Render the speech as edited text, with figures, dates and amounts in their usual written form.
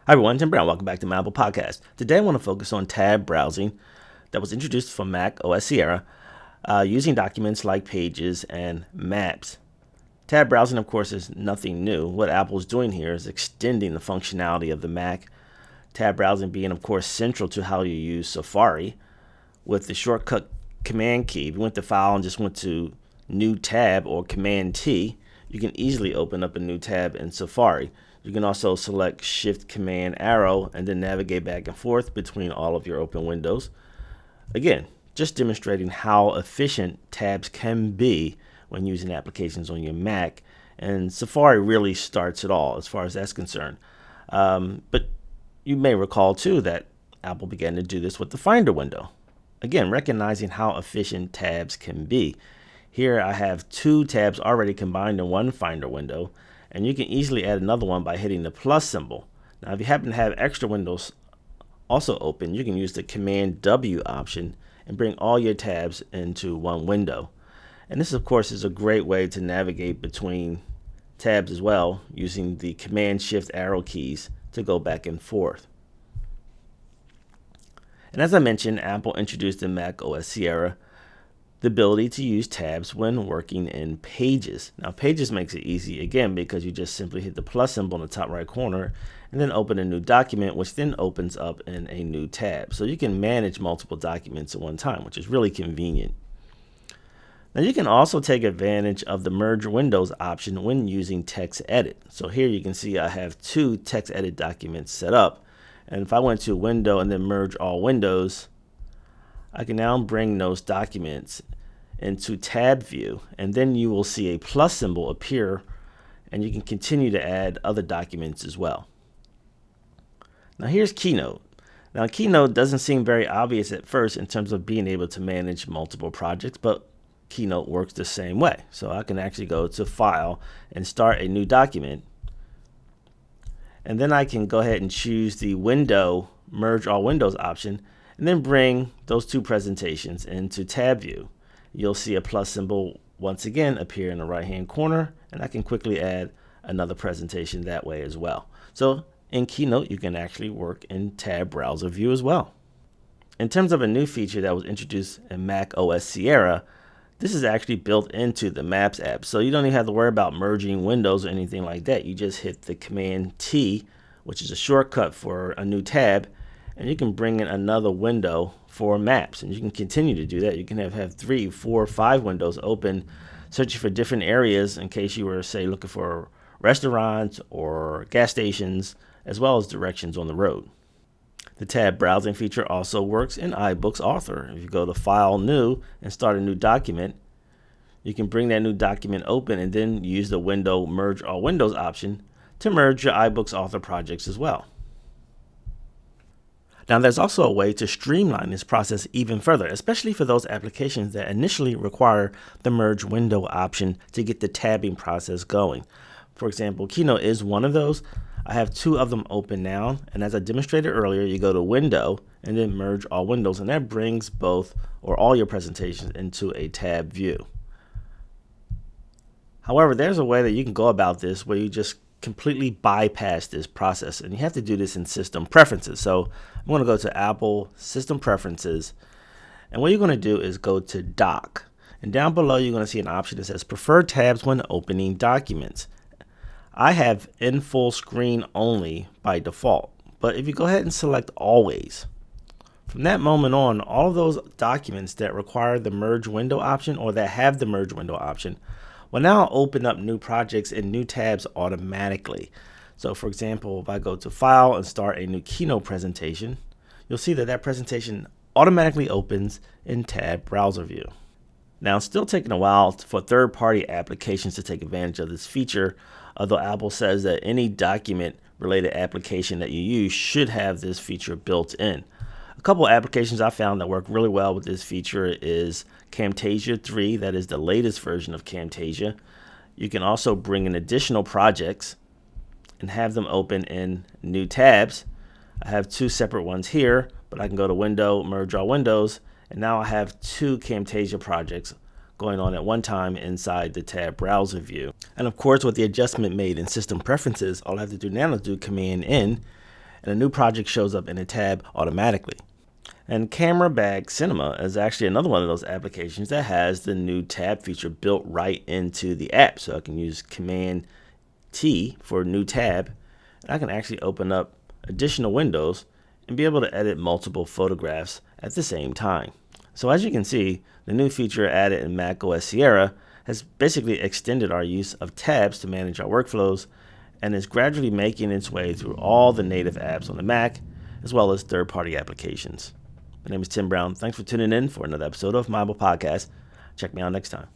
Hi everyone, Tim Brown. Welcome back to my Apple Podcast. Today I want to focus on tab browsing that was introduced for MacOS Sierra using documents like Pages and Maps. Tab browsing, of course, is nothing new. What Apple is doing here is extending the functionality of the Mac. Tab browsing being, of course, central to how you use Safari. With the shortcut Command key, if you went to File and just went to New Tab or Command T, you can easily open up a new tab in Safari. You can also select Shift Command Arrow and then navigate back and forth between all of your open windows. Again, just demonstrating how efficient tabs can be when using applications on your Mac. And Safari really starts it all as far as that's concerned. But you may recall too that Apple began to do this with the Finder window. Again, recognizing how efficient tabs can be. Here I have two tabs already combined in one Finder window, and you can easily add another one by hitting the plus symbol. Now, if you happen to have extra windows also open, you can use the Command W option and bring all your tabs into one window. And this, of course, is a great way to navigate between tabs as well, using the Command Shift arrow keys to go back and forth. And as I mentioned, Apple introduced in macOS Sierra the ability to use tabs when working in Pages. Now, Pages makes it easy, again, because you just simply hit the plus symbol in the top right corner and then open a new document, which then opens up in a new tab. So you can manage multiple documents at one time, which is really convenient. Now, you can also take advantage of the Merge Windows option when using Text Edit. So here you can see I have two Text Edit documents set up. And if I went to Window and then Merge All Windows, I can now bring those documents into tab view, and then you will see a plus symbol appear, and you can continue to add other documents as well. Now here's Keynote. Now Keynote doesn't seem very obvious at first in terms of being able to manage multiple projects, but Keynote works the same way. So I can actually go to File and start a new document, and then I can go ahead and choose the Window Merge All Windows option and then bring those two presentations into tab view. You'll see a plus symbol once again appear in the right hand corner, and I can quickly add another presentation that way as well. So in Keynote, you can actually work in tab browser view as well. In terms of a new feature that was introduced in macOS Sierra, this is actually built into the Maps app, so you don't even have to worry about merging windows or anything like that. You just hit the Command T, which is a shortcut for a new tab, and you can bring in another window for Maps, and you can continue to do that. You can have 3, 4, 5 windows open, searching for different areas in case you were, say, looking for restaurants or gas stations, as well as directions on the road. The tab browsing feature also works in iBooks Author. If you go to File, New, and start a new document, you can bring that new document open and then use the Window Merge All Windows option to merge your iBooks Author projects as well. Now, there's also a way to streamline this process even further, especially for those applications that initially require the merge window option to get the tabbing process going. For example, Keynote is one of those. I have 2 of them open now, and as I demonstrated earlier, you go to Window and then Merge All Windows, and that brings both or all your presentations into a tab view. However, there's a way that you can go about this where you just completely bypass this process, and you have to do this in System Preferences. So I'm going to go to Apple System Preferences, and what you're going to do is go to Dock, and down below you're going to see an option that says Prefer tabs when opening documents. I have in full screen only by default, but if you go ahead and select Always, from that moment on, all of those documents that require the merge window option or that have the merge window option will now open up new projects and new tabs automatically. So for example, if I go to File and start a new Keynote presentation, you'll see that presentation automatically opens in tab browser view. Now, it's still taking a while for third-party applications to take advantage of this feature, although Apple says that any document-related application that you use should have this feature built in. A couple of applications I found that work really well with this feature is Camtasia 3, that is the latest version of Camtasia. You can also bring in additional projects and have them open in new tabs. I have 2 separate ones here, but I can go to Window, Merge All Windows, and now I have 2 Camtasia projects going on at one time inside the tab browser view. And of course, with the adjustment made in System Preferences, all I have to do now is do Command N, and a new project shows up in a tab automatically. And Camera Bag Cinema is actually another one of those applications that has the new tab feature built right into the app. So I can use Command T for new tab, and I can actually open up additional windows and be able to edit multiple photographs at the same time. So as you can see, the new feature added in macOS Sierra has basically extended our use of tabs to manage our workflows and is gradually making its way through all the native apps on the Mac, as well as third-party applications. My name is Tim Brown. Thanks for tuning in for another episode of My Apple Podcast. Check me out next time.